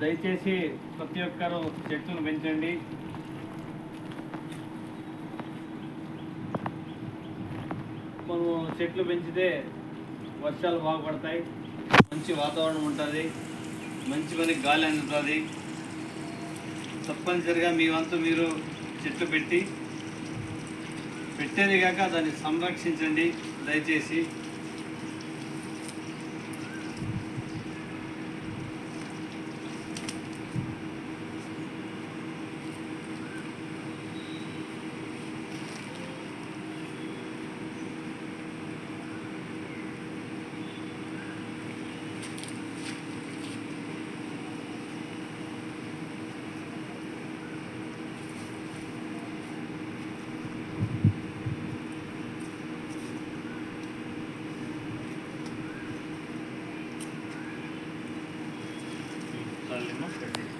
దయచేసి ప్రతి ఒక్కరూ చెట్లను పెంచండి. మనం చెట్లు పెంచితే వర్షాలు బాగుపడతాయి, మంచి వాతావరణం ఉంటుంది, మంచి మనకి గాలి అందుతుంది. తప్పనిసరిగా మీ వంతు మీరు చెట్లు పెట్టేది కాక దాన్ని సంరక్షించండి దయచేసి. Salimos.